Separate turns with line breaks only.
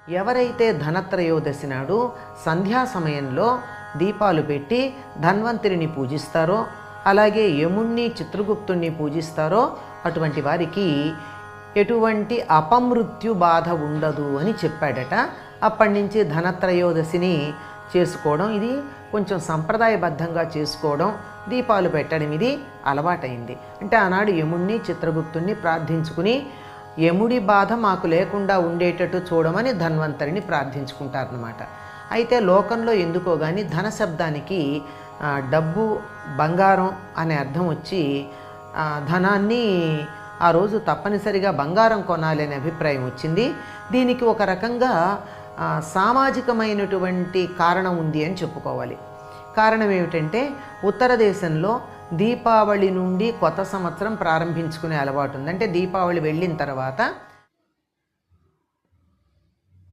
ఎవరైతే ధనత్రయోదశి నాడు సంధ్యా సమయంలో దీపాలు పెట్టి ధన్వంతరిని పూజిస్తారో, అలాగే యముణ్ణి చిత్రగుప్తుణ్ణి పూజిస్తారో అటువంటి వారికి ఎటువంటి అపమృత్యు బాధ ఉండదు అని చెప్పాడట. అప్పటి నుంచి ధనత్రయోదశిని చేసుకోవడం, ఇది కొంచెం సంప్రదాయబద్ధంగా చేసుకోవడం, దీపాలు పెట్టడం ఇది అలవాటైంది. అంటే ఆనాడు యముణ్ణి చిత్రగుప్తుణ్ణి ప్రార్థించుకుని యముడి బాధ మాకు లేకుండా ఉండేటట్టు చూడమని ధన్వంతరిని ప్రార్థించుకుంటారన్నమాట. అయితే లోకంలో ఎందుకో కానీ ధన శబ్దానికి డబ్బు బంగారం అనే అర్థం వచ్చి ధనాన్ని ఆ రోజు తప్పనిసరిగా బంగారం కొనాలి అనే అభిప్రాయం వచ్చింది. దీనికి ఒక రకంగా సామాజికమైనటువంటి కారణం ఉంది అని చెప్పుకోవాలి. కారణం ఏమిటంటే ఉత్తర దేశంలో దీపావళి నుండి కొత్త సంవత్సరం ప్రారంభించుకునే అలవాటు ఉంది. అంటే దీపావళి వెళ్ళిన తర్వాత